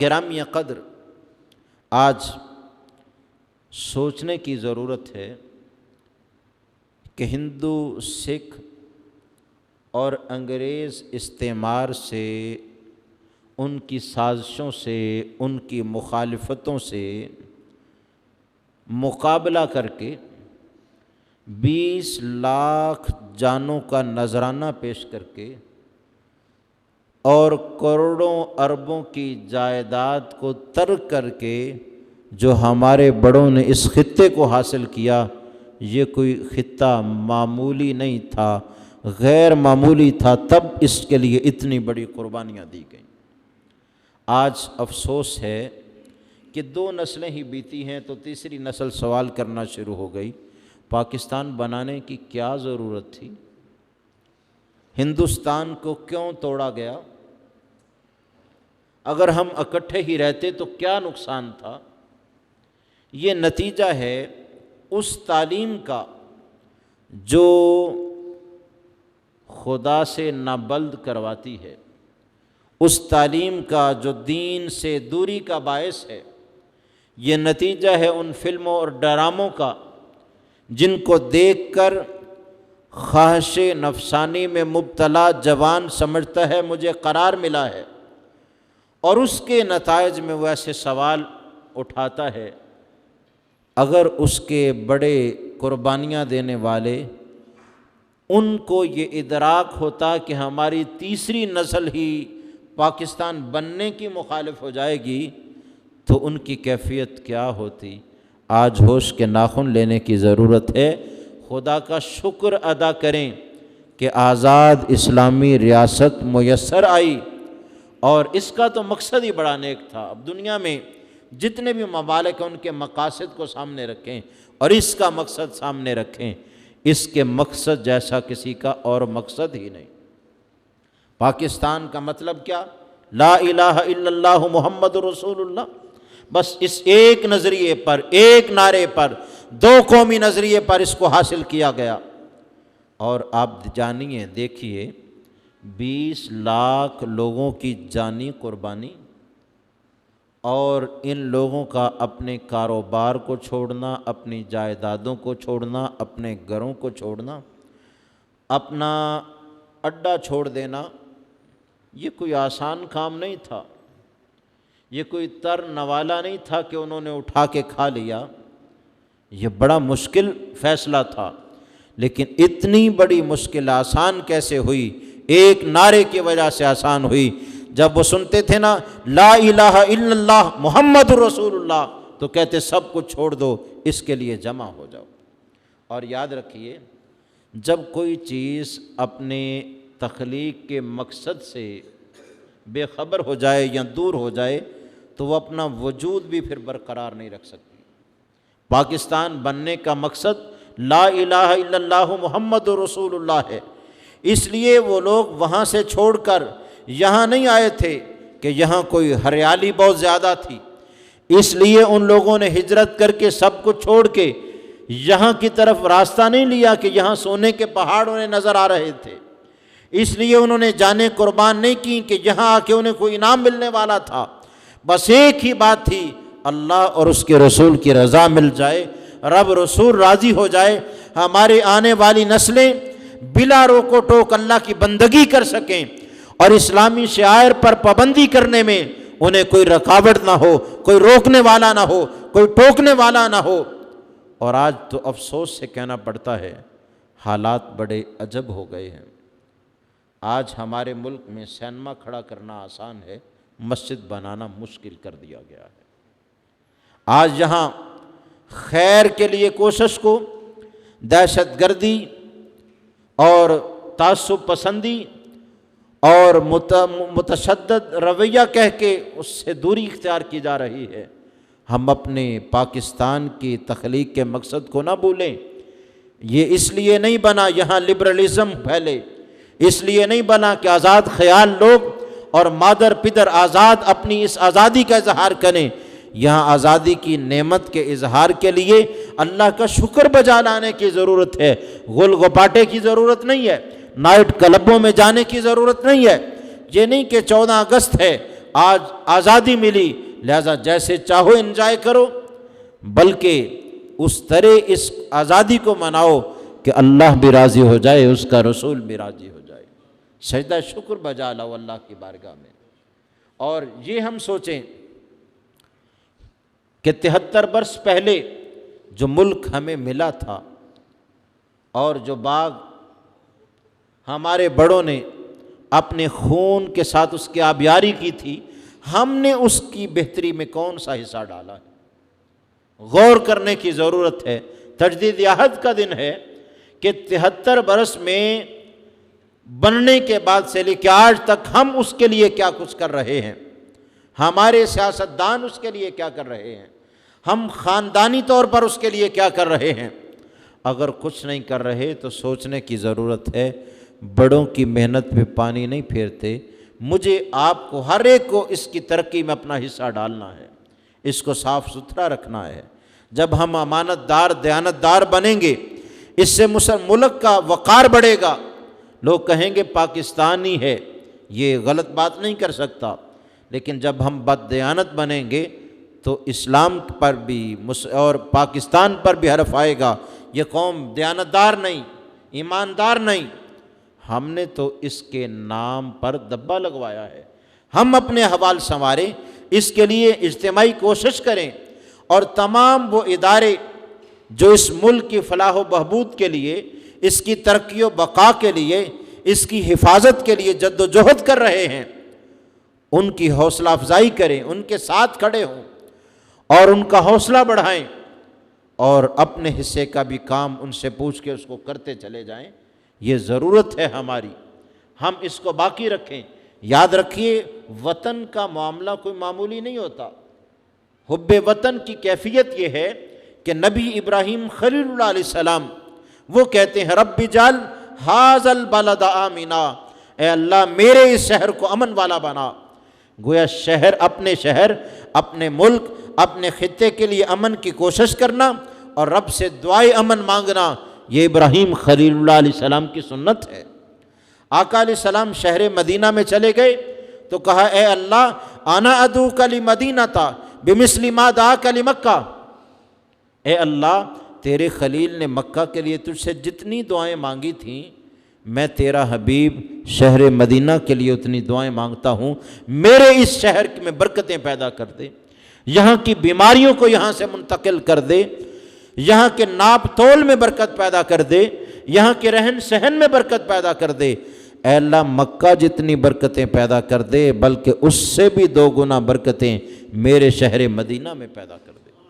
گرامی قدر، آج سوچنے کی ضرورت ہے کہ ہندو، سکھ اور انگریز استعمار سے، ان کی سازشوں سے، ان کی مخالفتوں سے مقابلہ کر کے 20 لاکھ جانوں کا نذرانہ پیش کر کے اور کروڑوں اربوں کی جائیداد کو ترک کر کے جو ہمارے بڑوں نے اس خطے کو حاصل کیا، یہ کوئی خطہ معمولی نہیں تھا، غیر معمولی تھا، تب اس کے لیے اتنی بڑی قربانیاں دی گئیں۔ آج افسوس ہے کہ 2 نسلیں ہی بیتی ہیں تو تیسری نسل سوال کرنا شروع ہو گئی، پاکستان بنانے کی کیا ضرورت تھی؟ ہندوستان کو کیوں توڑا گیا؟ اگر ہم اکٹھے ہی رہتے تو کیا نقصان تھا؟ یہ نتیجہ ہے اس تعلیم کا جو خدا سے نابلد کرواتی ہے، اس تعلیم کا جو دین سے دوری کا باعث ہے۔ یہ نتیجہ ہے ان فلموں اور ڈراموں کا جن کو دیکھ کر خواہش نفسانی میں مبتلا جوان سمجھتا ہے مجھے قرار ملا ہے، اور اس کے نتائج میں وہ ایسے سوال اٹھاتا ہے۔ اگر اس کے بڑے قربانیاں دینے والے ان کو یہ ادراک ہوتا کہ ہماری تیسری نسل ہی پاکستان بننے کی مخالف ہو جائے گی تو ان کی کیفیت کیا ہوتی؟ آج ہوش کے ناخن لینے کی ضرورت ہے۔ خدا کا شکر ادا کریں کہ آزاد اسلامی ریاست میسر آئی، اور اس کا تو مقصد ہی بڑا نیک تھا۔ اب دنیا میں جتنے بھی ممالک ہیں ان کے مقاصد کو سامنے رکھیں اور اس کا مقصد سامنے رکھیں، اس کے مقصد جیسا کسی کا اور مقصد ہی نہیں۔ پاکستان کا مطلب کیا؟ لا الہ الا اللہ محمد رسول اللہ۔ بس اس ایک نظریے پر، ایک نعرے پر، 2 قومی نظریے پر اس کو حاصل کیا گیا۔ اور آپ جانیے، دیکھیے 20 لاکھ لوگوں کی جانی قربانی، اور ان لوگوں کا اپنے کاروبار کو چھوڑنا، اپنی جائیدادوں کو چھوڑنا، اپنے گھروں کو چھوڑنا، اپنا اڈا چھوڑ دینا، یہ کوئی آسان کام نہیں تھا، یہ کوئی تر نوالا نہیں تھا کہ انہوں نے اٹھا کے کھا لیا، یہ بڑا مشکل فیصلہ تھا۔ لیکن اتنی بڑی مشکل آسان کیسے ہوئی؟ ایک نعرے کی وجہ سے آسان ہوئی۔ جب وہ سنتے تھے نا لا الہ الا اللہ محمد رسول اللہ، تو کہتے سب کچھ چھوڑ دو، اس کے لیے جمع ہو جاؤ۔ اور یاد رکھیے، جب کوئی چیز اپنے تخلیق کے مقصد سے بے خبر ہو جائے یا دور ہو جائے تو وہ اپنا وجود بھی پھر برقرار نہیں رکھ سکتی۔ پاکستان بننے کا مقصد لا الہ الا اللہ محمد رسول اللہ ہے، اس لیے وہ لوگ وہاں سے چھوڑ کر یہاں نہیں آئے تھے کہ یہاں کوئی ہریالی بہت زیادہ تھی، اس لیے ان لوگوں نے ہجرت کر کے سب کچھ چھوڑ کے یہاں کی طرف راستہ نہیں لیا کہ یہاں سونے کے پہاڑ انہیں نظر آ رہے تھے، اس لیے انہوں نے جانیں قربان نہیں کی کہ یہاں آ کے انہیں کوئی انعام ملنے والا تھا۔ بس ایک ہی بات تھی، اللہ اور اس کے رسول کی رضا مل جائے، رب رسول راضی ہو جائے، ہمارے آنے والی نسلیں بلا روک و ٹوک اللہ کی بندگی کر سکیں، اور اسلامی شعائر پر پابندی کرنے میں انہیں کوئی رکاوٹ نہ ہو، کوئی روکنے والا نہ ہو، کوئی ٹوکنے والا نہ ہو۔ اور آج تو افسوس سے کہنا پڑتا ہے، حالات بڑے عجب ہو گئے ہیں۔ آج ہمارے ملک میں سینما کھڑا کرنا آسان ہے، مسجد بنانا مشکل کر دیا گیا ہے۔ آج جہاں خیر کے لیے کوشش کو دہشت گردی اور تعصب پسندی اور متشدد رویہ کہہ کے اس سے دوری اختیار کی جا رہی ہے، ہم اپنے پاکستان کی تخلیق کے مقصد کو نہ بھولیں۔ یہ اس لیے نہیں بنا یہاں لبرلزم پھیلے، اس لیے نہیں بنا کہ آزاد خیال لوگ اور مادر پدر آزاد اپنی اس آزادی کا اظہار کریں۔ یہاں آزادی کی نعمت کے اظہار کے لیے اللہ کا شکر بجا لانے کی ضرورت ہے، غل غپاٹے کی ضرورت نہیں ہے، نائٹ کلبوں میں جانے کی ضرورت نہیں ہے۔ یہ نہیں کہ 14 اگست ہے آج آزادی ملی لہذا جیسے چاہو انجوائے کرو، بلکہ اس طرح اس آزادی کو مناؤ کہ اللہ بھی راضی ہو جائے، اس کا رسول بھی راضی ہو جائے۔ سجدہ شکر بجا لاؤ اللہ کی بارگاہ میں۔ اور یہ ہم سوچیں کہ 73 برس پہلے جو ملک ہمیں ملا تھا اور جو باغ ہمارے بڑوں نے اپنے خون کے ساتھ اس کی آبیاری کی تھی، ہم نے اس کی بہتری میں کون سا حصہ ڈالا ہے؟ غور کرنے کی ضرورت ہے۔ تجدید عہد کا دن ہے کہ 73 برس میں بننے کے بعد سے لے کے آج تک ہم اس کے لیے کیا کچھ کر رہے ہیں، ہمارے سیاستدان اس کے لیے کیا کر رہے ہیں، ہم خاندانی طور پر اس کے لیے کیا کر رہے ہیں۔ اگر کچھ نہیں کر رہے تو سوچنے کی ضرورت ہے، بڑوں کی محنت پہ پانی نہیں پھیرتے۔ مجھے آپ کو ہر ایک کو اس کی ترقی میں اپنا حصہ ڈالنا ہے، اس کو صاف ستھرا رکھنا ہے۔ جب ہم امانت دار دیانت دار بنیں گے، اس سے ملک کا وقار بڑھے گا۔ لوگ کہیں گے پاکستانی ہے، یہ غلط بات نہیں کر سکتا، لیکن جب ہم بد دیانت بنیں گے تو اسلام پر بھی اور پاکستان پر بھی حرف آئے گا، یہ قوم دیانتدار نہیں، ایماندار نہیں۔ ہم نے تو اس کے نام پر دبا لگوایا ہے۔ ہم اپنے احوال سنواریں، اس کے لیے اجتماعی کوشش کریں، اور تمام وہ ادارے جو اس ملک کی فلاح و بہبود کے لیے، اس کی ترقی و بقا کے لیے، اس کی حفاظت کے لیے جد و جہد کر رہے ہیں، ان کی حوصلہ افزائی کریں، ان کے ساتھ کھڑے ہوں اور ان کا حوصلہ بڑھائیں، اور اپنے حصے کا بھی کام ان سے پوچھ کے اس کو کرتے چلے جائیں۔ یہ ضرورت ہے ہماری، ہم اس کو باقی رکھیں۔ یاد رکھیے، وطن کا معاملہ کوئی معمولی نہیں ہوتا۔ حب وطن کی کیفیت یہ ہے کہ نبی ابراہیم خلیل اللہ علیہ السلام وہ کہتے ہیں رب اجعل ھذا البلد آمنا، اے اللہ میرے اس شہر کو امن والا بنا۔ گویا شہر، اپنے ملک، اپنے خطے کے لیے امن کی کوشش کرنا اور رب سے دعائے امن مانگنا، یہ ابراہیم خلیل اللہ علیہ السلام کی سنت ہے۔ آقا علیہ السلام شہر مدینہ میں چلے گئے تو کہا اے اللہ انا ادعوک لمدینۃ بمثل ما دعاک لمکہ، اے اللہ تیرے خلیل نے مکہ کے لیے تجھ سے جتنی دعائیں مانگی تھیں، میں تیرا حبیب شہر مدینہ کے لیے اتنی دعائیں مانگتا ہوں، میرے اس شہر میں برکتیں پیدا کر دے، یہاں کی بیماریوں کو یہاں سے منتقل کر دے، یہاں کے ناپ تول میں برکت پیدا کر دے، یہاں کے رہن سہن میں برکت پیدا کر دے۔ اے اللہ مکہ جتنی برکتیں پیدا کر دے، بلکہ اس سے بھی 2 گنا برکتیں میرے شہر مدینہ میں پیدا کر دے۔